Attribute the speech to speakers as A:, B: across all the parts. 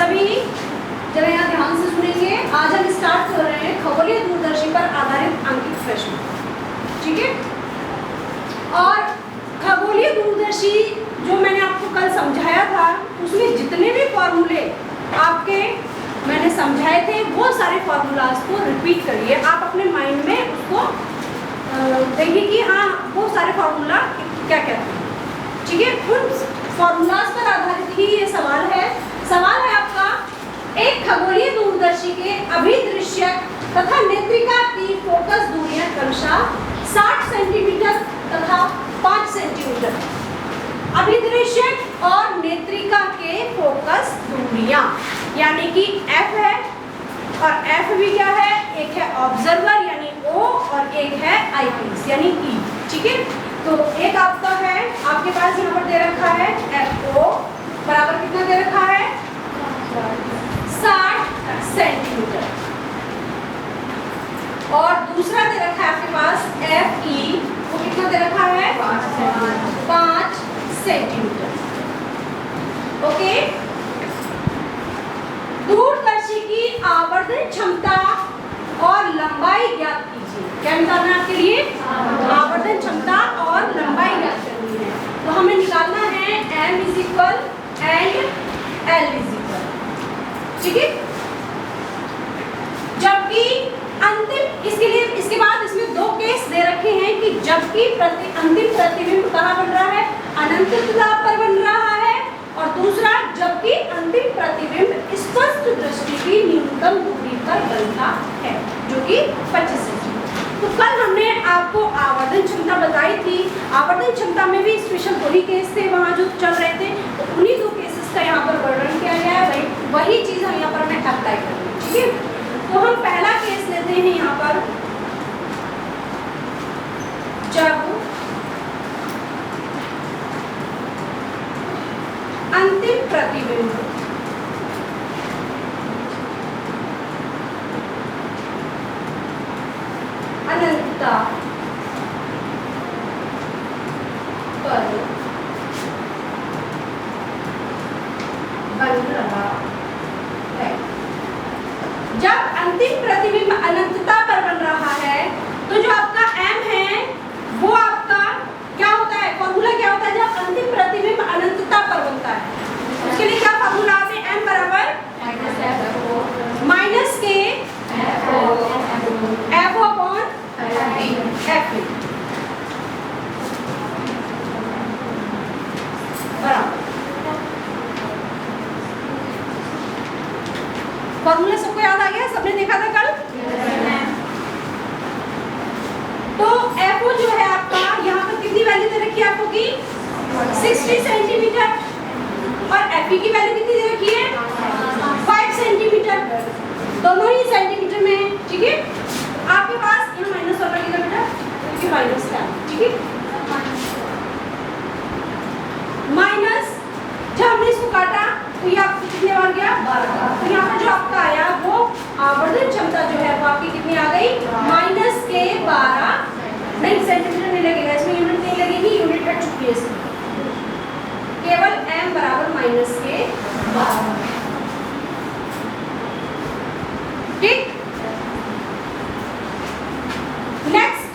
A: सभी जरा यहाँ ध्यान से सुनेंगे। आज हम स्टार्ट कर रहे हैं खगोलीय दूरदर्शी पर आधारित अंकित प्रश्न, ठीक है। और खगोलीय दूरदर्शी जो मैंने आपको कल समझाया था उसमें जितने भी फॉर्मूले आपके मैंने समझाए थे वो सारे फॉर्मूलाज को रिपीट करिए। आप अपने माइंड में उसको देखिए कि हाँ वो सारे फॉर्मूला क्या क्या थे, ठीक है। उन फॉर्मूलाज पर आधारित ही ये सवाल है। सवाल है आपका, एक खगोलीय दूरदर्शी के अभिदृश्यक तथा नेत्रिका की फोकस दूरियां क्रमशः 60 सेंटीमीटर तथा 5 सेंटीमीटर। अभिदृश्यक और नेत्रिका के फोकस दूरियां यानी कि F है और F भी क्या है, एक है ऑब्जर्वर यानी O और एक है आईपीस यानी E, ठीक है। तो एक आपका है, आपके पास यहाँ पर दे रखा है FO बराबर कितना दे रखा है 60 सेंटीमीटर और दूसरा दे रखा है आपके पास FE, वो कितना दे रखा है 5 सेंटीमीटर। ओके, दूरदर्शी की आवर्धन क्षमता और लंबाई ज्ञात कीजिए। क्या निकालना है आपके लिए? आवर्धन क्षमता और लंबाई ज्ञात करनी है। तो हमें निकालना है M is equal and L is equal, ठीक है। जबकि अंतिम इसके लिए इसके बाद इसमें दो केस दे रखे हैं कि जबकि अंतिम प्रतिबिंब कहाँ बन रहा है, अनंतता पर बन रहा है, और दूसरा जबकि अंतिम प्रतिबिंब स्पष्ट दृष्टि की न्यूनतम दूरी पर बनता है जो कि 25 सेंटीमीटर। तो कल हमने आपको आवर्धन क्षमता बताई थी। आवर्धन क्षमता में भी स्पेशल दो ही केस थे वहाँ जो चल रहे थे, तो उन्हीं दो केसेस का यहाँ पर वर्णन किया गया है। वही चीज़ हम यहाँ पर हमें अप्लाई करेंगे, ठीक है। तो हम पहला केस लेते हैं यहाँ पर, जब अंतिम प्रतिबिंब अनंतता पर बन रहा है। जब अंतिम प्रतिबिंब अनंतता पर बन रहा है तो जो आपका M है वो आपका क्या होता है, फॉर्मूला क्या होता है जब अंतिम प्रतिबिंब अनंतता पर बनता है। उसके लिए क्या फॉर्मूला आते हैं, M बराबर माइनस के F अपॉन F बराबर। फॉर्मूला सबको याद आ गया, सबने देखा था कल? तो FO जो है आपका यहाँ पर कितनी वैल्यू दे रखी है आपको की 60 सेंटीमीटर और FE की वैल्यू कितनी दे रखी है 5 सेंटीमीटर, दोनों ही सेंटीमीटर में है, ठीक है। आपके पास यहाँ माइनस और लगेगा बेटा क्योंकि माइनस का, ठीक है। माइनस जब हमने इसको काटा तो ये आपको कितने बार गया 12। तो यहाँ पर जो आपका आया वो आवर्धन क्षमता जो है वो आपकी कितनी आ गई माइनस के 12, नहीं सेंटीमीटर नहीं लगेगा इसमें, यूनिट नहीं लगेगी, यूनिट हट चुकी है इसमें, केवल M बराबर माइनस के 12, ठीक। नेक्स्ट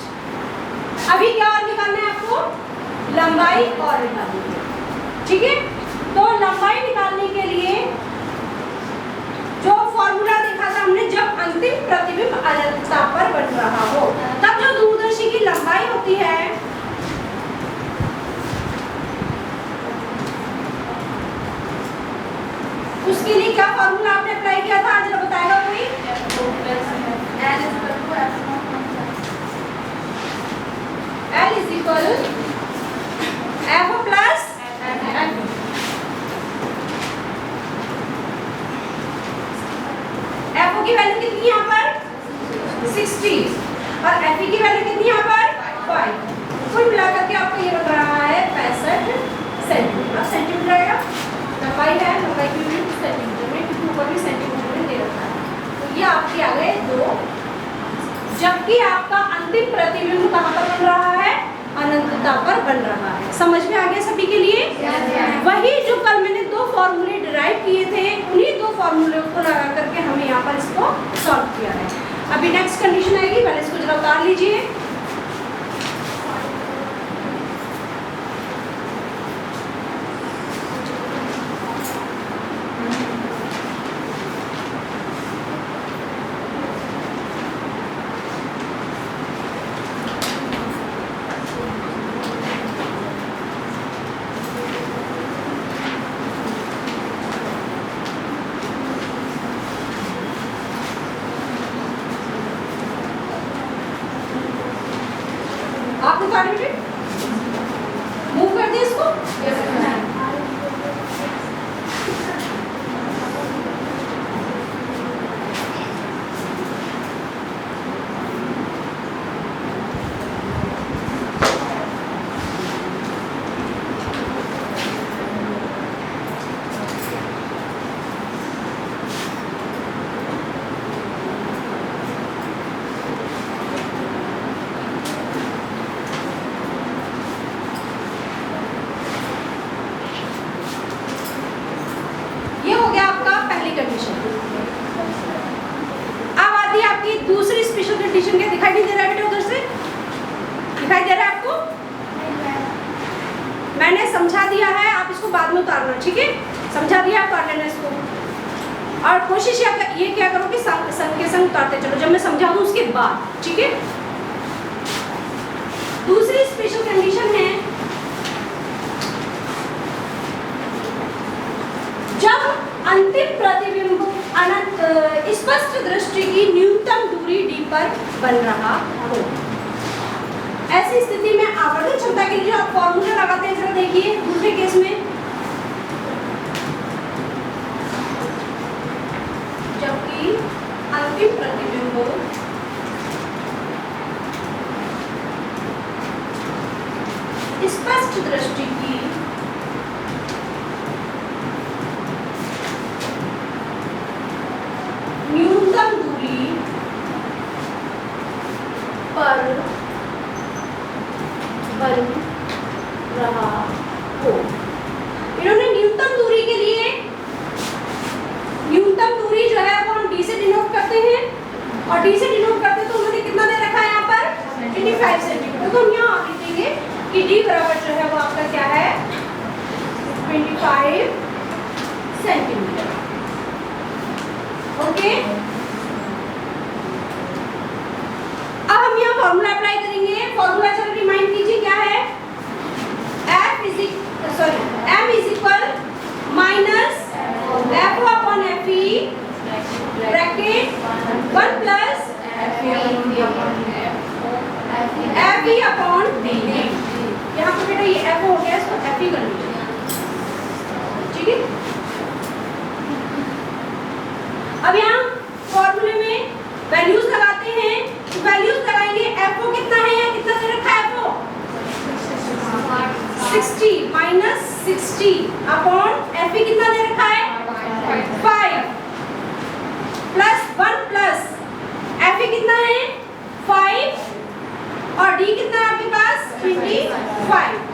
A: अभी क्या और निकालना है आपको, लंबाई और निकालनी है, ठीक है। तो लंबाई निकालने के लिए जो फॉर्मूला देखा था हमने, जब अंतिम प्रतिबिंब अनंतता पर बन रहा हो तब जो दूरदर्शी की लंबाई होती है उसके लिए क्या फॉर्मूला आपने अप्लाई किया था, आज बताएगा कोई? L is equal F plus FO की वैल्यू कितनी है यहाँ पर 60 और FE की वैल्यू कितनी है यहाँ पर 5। कुल मिलाकर के आपको ये बन रहा है 65 सेंटीमीटर। सेंटीमीटर आएगा, लंबाई है, लंबाई की यूनिट सेंटीमीटर में, क्योंकि ऊपर भी सेंटीमीटर में दे रखा है। तो ये आपके आ गए 2, जबकि आपका अंतिम प्रतिबिंब कहाँ पर बन रहा है, अनंतता पर बन रहा है। समझ में आ गया सभी के लिए? वही जो कल मैंने 2 फॉर्मूले डिराइव किए थे, उन्हीं 2 अभी नेक्स्ट कंडीशन आएगी, पहले इसको जरा उतार लीजिए। आपने उतारी बेटे, मूव कर दिया इसको। दूसरी स्पेशल कंडीशन क्या दिखाई नहीं दे रहा है बेटा, उधर से दिखाई दे रहा है आपको? मैंने समझा दिया है, आप इसको बाद में उतारना, ठीक है? समझा दिया, आप उतार लेना इसको। और कोशिश ये क्या करो कि संग के संग उतारते चलो, जब मैं समझा दूं उसके बाद, ठीक है? दूसरी स्पेशल कंडीशन है जब अंतिम प्रतिबिंब स्पष्ट दृष्टि की न्यूनतम दूरी d पर बन रहा हो। ऐसी स्थिति में आवर्धन क्षमता के लिए आप फॉर्मूला लगाते हैं, जरा देखिए दूसरे केस में। जबकि अंतिम प्रतिबिंब स्पष्ट दृष्टि की न्यूनतम दूरी पर बन रहा हो। इन्होंने न्यूनतम दूरी के लिए, न्यूनतम दूरी जो है वो हम d से डिनोट करते हैं, और d से डिनोट करते हैं तो उन्होंने कितना दे रखा है यहाँ पर 25 सेंटीमीटर। तो हम यहाँ आप लिखेंगे कि d बराबर जो है वो आपका क्या है 25 सेंटीमीटर। ओके, अब हम यहाँ फॉर्मूला अप्लाई करेंगे। फॉर्मूला चलो रिमाइंड कीजिए क्या है, m is equal minus F upon F E bracket 1 plus F E upon D. यहाँ पे बेटा ये एफ हो गया, इसको एफ ई कर लीजिए, ठीक है? अब यहाँ फॉर्मूले में वैल्यूज लगाते हैं, तो वैल्यूज लगाएंगे। एफ ओ कितना है, यहाँ कितना दे रखा है F O 60 minus 60 upon F E कितना दे रखा है 5 प्लस 1 प्लस एफ ई कितना है 5 और डी कितना है आपके पास 25।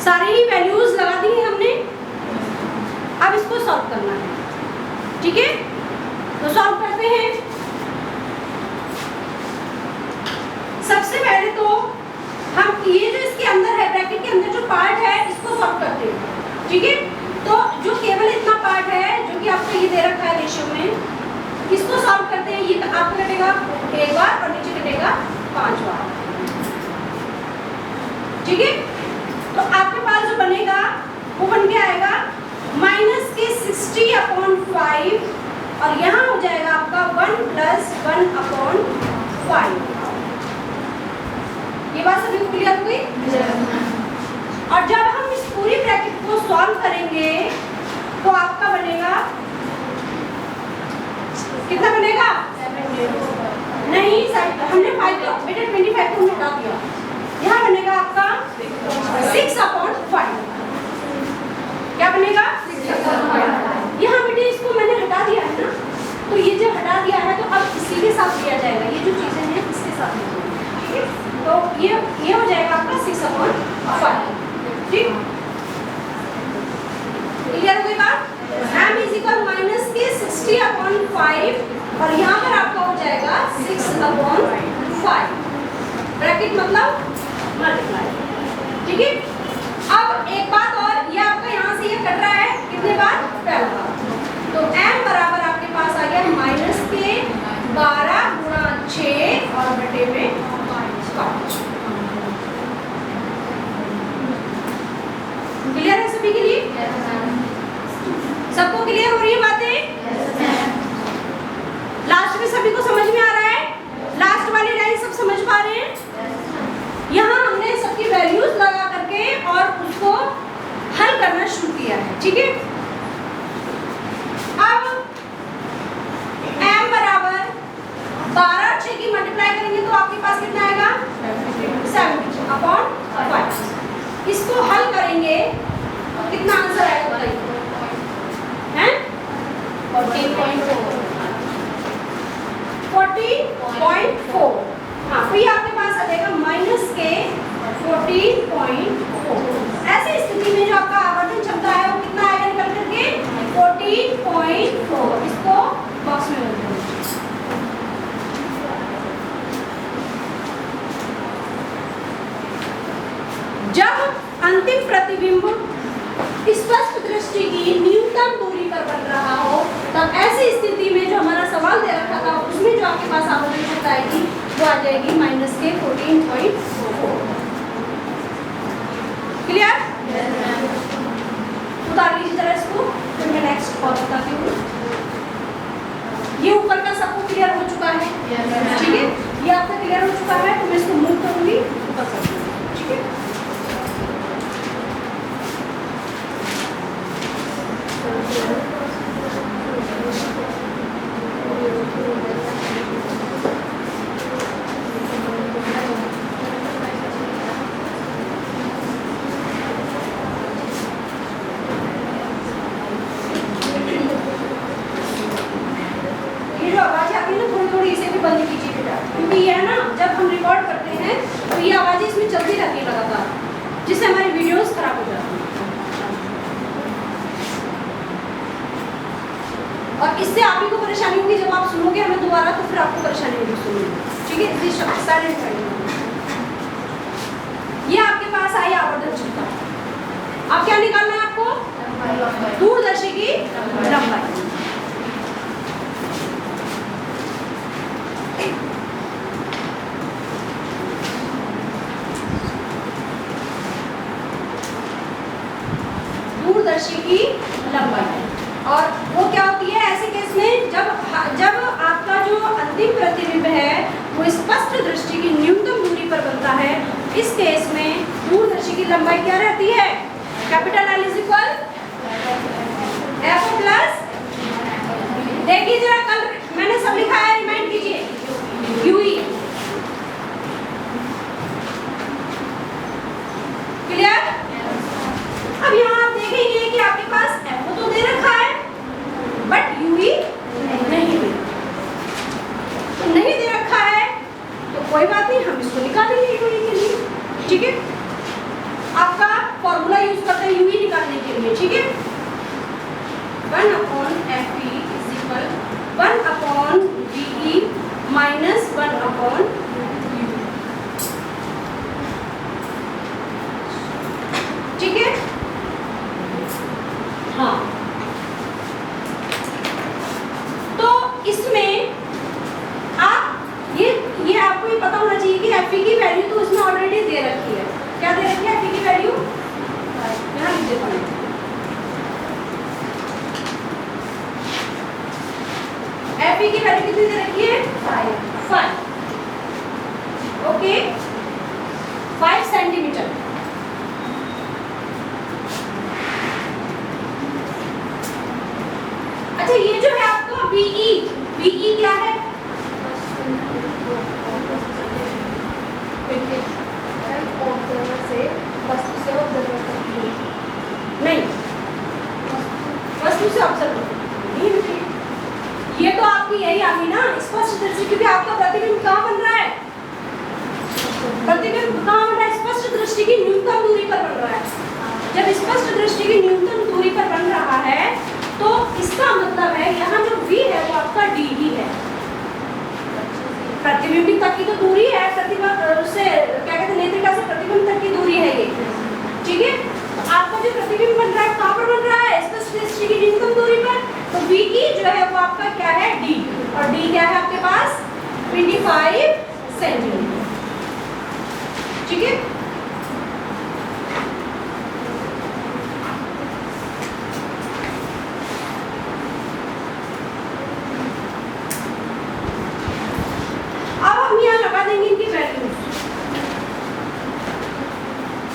A: सारी ही वैल्यूज लगा दी हैं हमने। अब इसको सॉल्व करना है, ठीक है? तो सॉल्व करते हैं। सबसे पहले तो हम ये जो इसके अंदर है, ब्रैकेट के अंदर जो पार्ट है इसको सॉल्व करते हैं, ठीक है? तो जो केवल इतना पार्ट है जो कि आपको ये दे रखा है रेशियो में, इसको सॉल्व करते हैं। ये आपका कटेगा 1 बार और नीचे कटेगा 5 बार, ठीक है? तो आपके पास जो बनेगा वो बन के आएगा माइनस के 60 अपॉन 5 और यहाँ हो जाएगा आपका 1 प्लस 1 अपॉन 5। ये बात सभी को क्लियर हुई? और जब हम इस पूरी ब्रैकेट को सॉल्व करेंगे तो आपका बनेगा कितना बनेगा? नहीं हमने 5 को बेटा 25 को हटा दिया, यहाँ बनेगा आपका 6 अपॉन 5। क्या बनेगा 6 अपॉन 5। यहाँ बेटे इसको मैंने हटा दिया है ना, तो ये जब हटा दिया है तो अब इसी के साथ किया जाएगा, ये जो चीजें हैं इसके साथ, ठीक है? तो ये हो जाएगा आपका 6 अपॉन 5, ठीक? 6/5 ब्रैकेट मतलब मल्टीप्लाई। ठीक है, अब एक बात और, ये आपका यहाँ से ये कट रहा है कितने बार, पहला बार, तो m बराबर आपके पास आ गया माइनस के 12 गुणा 6 और बटे में 5। क्लियर है सभी के लिए? सबको क्लियर हो रही है बातें? लास्ट में सभी को समझ में आ रहा है? लास्ट वाली लाइन सब समझ पा रहे हैं? यहाँ हमने सबकी वैल्यूज लगा करके और उसको हल करना शुरू किया है। ठीक है, अब m बराबर 12 6 की मल्टीप्लाई करेंगे तो आपके पास कितना आएगा, 70/5। इसको हल करेंगे तो कितना आंसर आएगा बताइए? 14.4। हाँ, फिर आपके पास आ जाएगा माइनस के 14.4। ऐसी स्थिति में जो आपका आवर्तन क्षमता है वो कितना आएगा निकल करके 14.4। इसको बॉक्स में रख दो। जब अंतिम प्रतिबिंब स्पष्ट दृष्टि की न्यूनतम दूरी पर बन रहा हो, तब ऐसी स्थिति में जो हमारा सवाल दे रखा था उसमें जो आपके पास आवर्तन क्षमता आएगी वो आ जाएगी माइनस के 14.4। क्लियर? उतार लीजिए जरा इसको, फिर मैं नेक्स्ट और बताती हूँ। ये ऊपर का सबको क्लियर हो चुका है? ठीक है, ये आपका क्लियर हो चुका है तो मैं इसको मूव करूंगी ऊपर तक। ठीक है, क्योंकि ये है ना, जब हम रिकॉर्ड करते हैं तो ये आवाजें इसमें चलती रहती है लगातार, जिससे हमारी वीडियोस खराब हो जाती हैं। और इससे आप ही को परेशानी होगी जब आप सुनोगे हमें दोबारा, तो फिर आपको परेशानी होगी सुनने में। ठीक है, इसलिए साइलेंट करेंगे। ये आपके पास आई आवर्तन क्षमता। अब क्या निकालना है आपको? दूरदर्शी की लंबाई। दूरदर्शी की लंबाई, और वो क्या होती है ऐसे केस में जब आपका जो अंतिम प्रतिबिंब है वो स्पष्ट दृष्टि की न्यूनतम दूरी पर बनता है। इस केस में दूरदर्शी की लंबाई क्या रहती है? Capital L is equal F plus, देखिए जरा कल मैंने सब लिखा है, रिमाइंड कीजिए, UE। क्लियर? अब यहाँ आप देखेंगे कि आपके पास F तो दे रखा है बट UE नहीं दे, तो नहीं दे रखा है तो कोई बात नहीं, हम इसको निकालेंगे UE के लिए। ठीक है, आपका फॉर्मूला यूज करते हैं UE निकालने के लिए। ठीक है, 1/FE is equal 1/VE minus 1/U। ठीक है, हाँ, तो इसमें आप ये आपको ये पता होना चाहिए कि FE की वैल्यू तो इसमें ऑलरेडी दे रखी है। क्या दे रखी है FE की वैल्यू? यहाँ नीचे पड़े, FE की वैल्यू कितनी दे रखी है? 5। Okay, 5 centimetre. अच्छा, ये जो है आपका VE क्या है? नहीं, वस्तु से ऑब्जर्व नहीं, ये तो आपकी यही आ गई ना स्पष्ट दृष्टि, क्योंकि आपका प्रतिबिंब कहाँ बन रहा है? प्रतिबिंब कहाँ बन रहा है? स्पष्ट दृष्टि की न्यूनतम दूरी पर बन रहा है। जब स्पष्ट दृष्टि की न्यूनतम दूरी पर बन रहा है तो इसका मतलब है यहाँ जो V है वो आपका DE है। प्रतिबिंब तक की तो दूरी है, प्रतिबिंब उससे क्या कहते हैं नेत्रिका से प्रतिबिंब तक की दूरी है ये, ठीक है। तो आपका जो प्रतिबिंब बन रहा है कहाँ पर बन रहा है, स्पष्ट दृष्टि की न्यूनतम दूरी पर। तो v की जो है वो आपका क्या है d, और d क्या है आपके पास 25 सेंटीमीटर, ठीक है। अब हम यहाँ लगा देंगे इनकी वैल्यू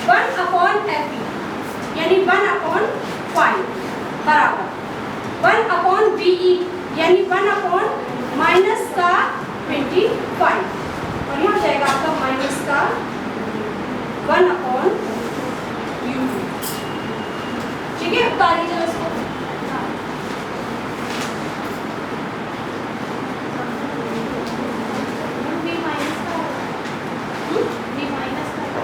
A: 1/Fv यानी 1/5 बराबर 1/Ve यानी 1/- का 25, और यहाँ जाएगा आपका माइनस का 1/u, ठीक है। उतार लीजिए उसको,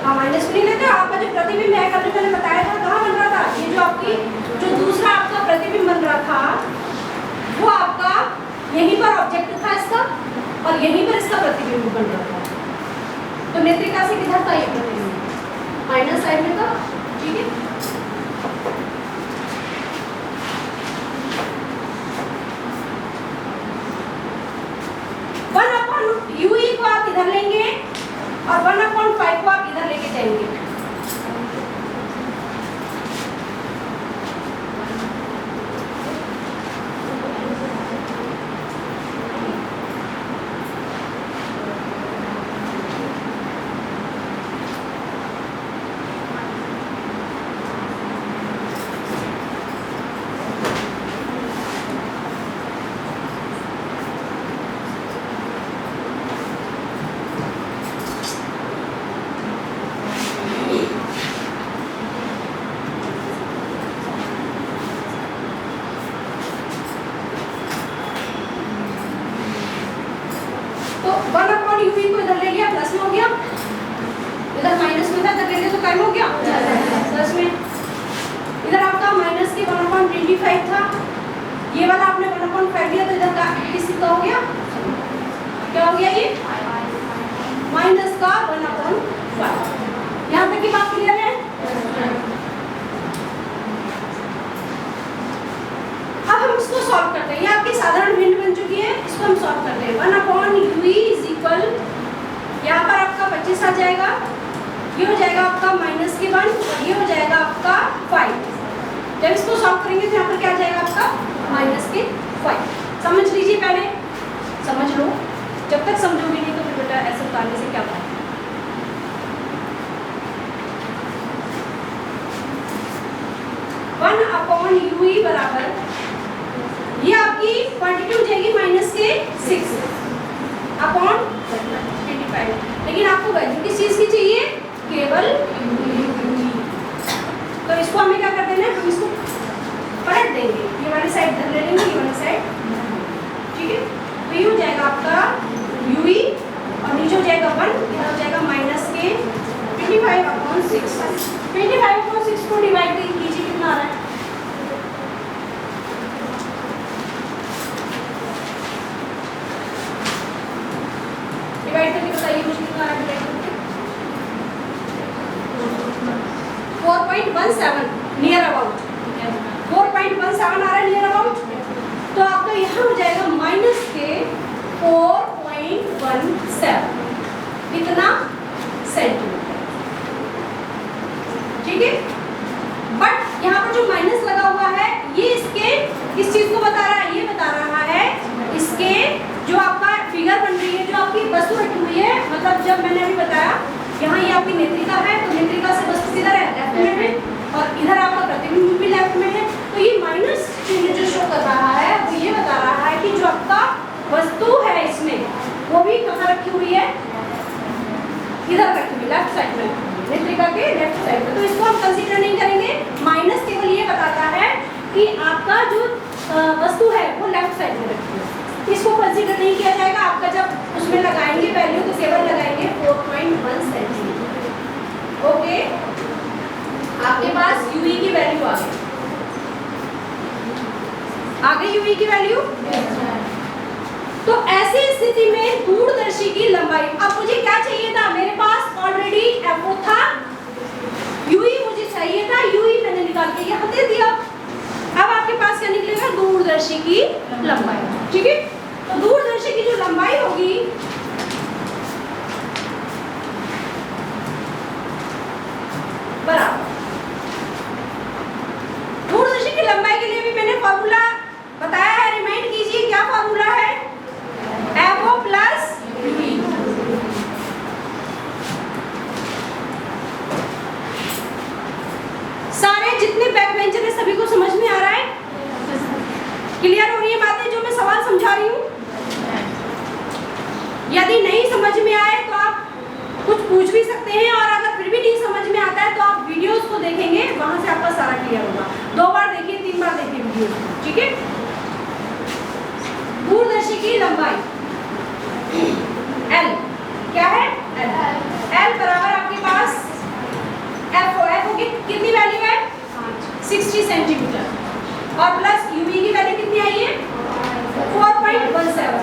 A: हाँ माइनस भी नहीं लेते। आपका जो प्रतिबिंब है कल मैंने बताया था कहाँ बन रहा था, ये जो आपकी जो दूसरा आपका प्रतिबिंब बन रहा था वो आपका यहीं पर ऑब्जेक्ट था इसका, और यहीं पर इसका प्रतिबिंब बन रहा था। तो नेत्रिका से किधर था ये प्रतिबिंब, माइनस साइड में था, ठीक है। UE को आप इधर लेंगे और 1/5 को आप इधर लेके जाएंगे। तो 1/UE को इधर ले लिया, प्लस में हो गया, इधर माइनस में था, इधर ले लिया तो क्या हो गया प्लस में। इधर आपका माइनस के 1/25 था, ये वाला आपने 1/5 दिया तो इधर का किसी का हो गया, क्या हो गया ये माइनस का 1/5। यहाँ तक की बात क्लियर है। अब हम इसको सॉल्व करते हैं, ये आपकी साधारण भिन्न बन चुकी है, इसको हम सॉल्व करते हैं। 1/UE इक्वल यहाँ पर आपका 25 आ जाएगा, ये हो जाएगा आपका माइनस के 1 और ये हो जाएगा आपका 5। जब इसको सॉल्व करेंगे तो यहाँ पर क्या आ जाएगा आपका माइनस के 5। समझ लीजिए, पहले समझ लो, जब तक समझोगे नहीं तो फिर बेटा ऐसे उतारने से क्या बात। 1/UE बराबर ये आपकी क्वांटिटी हो जाएगी माइनस के 6/25। लेकिन आपको वैल्यू किस चीज की चाहिए, केवल तो इसको हमें क्या कर देना है, हम इसको पलट देंगे, ये वाली साइड धर ले लेंगे, ये वाली साइड, ठीक है। तो ये हो जाएगा आपका UE और नीचे हो जाएगा 1, इधर हो जाएगा माइनस के 25/6। 25/6 को डिवाइड कीजिए, कितना आ रहा है, डिवाइड करके बताइए मुझे कितना आ रहा है, 4.17 नियर अबाउट, 4.17 आ रहा है नियर अबाउट। तो आपका यहाँ हो जाएगा माइनस के 4.17 कितना सेंटीमीटर, ठीक है। बट यहाँ पर जो माइनस लगा हुआ है ये इसके किस चीज को बता रहा है, ये बता रहा है इसके जो आपका फिगर बन रही है, जो आपकी वस्तु रखी हुई है, मतलब जब मैंने अभी बताया यहाँ ये आपकी नेत्रिका है, तो नेत्रिका से वस्तु किधर है, लेफ्ट में है, और इधर आपका प्रतिबिंब भी लेफ्ट में है। तो ये माइनस चिन्ह जो शो कर रहा है वो ये बता रहा है कि जो आपका वस्तु है इसमें वो भी कहाँ रखी हुई है, इधर रखी हुई, लेफ्ट साइड में, नेत्रिका के लेफ्ट साइड में। तो इसको हम कंसीडर नहीं करेंगे, माइनस केवल ये बताता है कि आपका जो वस्तु है वो लेफ्ट साइड में रखी है, इसको कंसीडर नहीं किया जाएगा। आपका जब उसमें लगाएंगे वैल्यू तो केवल लगाएंगे 4.1 सेंटीमीटर। ओके, आपके पास UE की वैल्यू आ गई UE की वैल्यू। तो ऐसी स्थिति में दूरदर्शी दूरदर्शी की लंबाई। अब मुझे क्या चाहिए था, मेरे पास ऑलरेडी FO था, UE मुझे चाहिए था, UE मैंने निकाल के यहाँ दे दिया। अब आपके पास क्या निकलेगा, दूरदर्शी की लंबाई। ठीक है, तो दूरदर्शी की जो लंबाई होगी बराबर, दूरदर्शी की लंबाई के लिए भी मैंने फॉर्मूला बताया है, रिमाइंड कीजिए क्या फॉर्मूला है, FO प्लस UE। सारे जितने बैक बेंचर है सभी को समझ में आ रहा है, क्लियर हो रही है बातें जो मैं सवाल समझा रही हूँ? यदि नहीं समझ में आए तो आप कुछ पूछ भी सकते हैं, और अगर फिर भी नहीं समझ में आता है तो आप वीडियोस को देखेंगे, वहां से आपका सारा क्लियर होगा। 2 बार देखिए, 3 बार देखिए वीडियोस को, ठीक है। दूरदर्शी की लंबाई L क्या है, L बराबर आपके पास FO की कितनी वैल्यू है, 60 सेंटीमीटर, और प्लस UE की वैल्यू कितनी आई है, 4.17।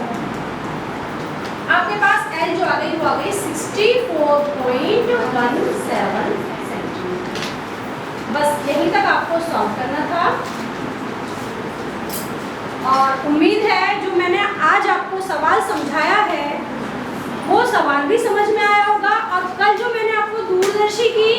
A: आपके पास L जो आ गई वो आ गई 64.17 सेंटीमीटर। बस यहीं तक आपको सॉल्व करना था, और उम्मीद है जो मैंने आज आपको सवाल समझाया है वो सवाल भी समझ में आया होगा। और कल जो मैंने आपको दूरदर्शी की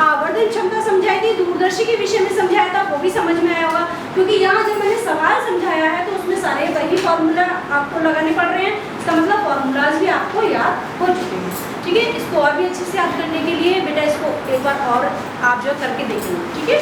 A: आवर्धन क्षमता समझाई थी, दूरदर्शी के विषय में समझाया था, वो भी समझ में आया होगा, क्योंकि यहाँ जब मैंने सवाल समझाया है तो उसमें सारे वही फॉर्मूला आपको लगाने पड़ रहे हैं। इसका मतलब फॉर्मूलाज भी आपको याद हो चुके हैं, ठीक है। इसको और भी अच्छे से याद करने के लिए बेटा इसको एक बार और आप जो करके देखेंगे, ठीक है।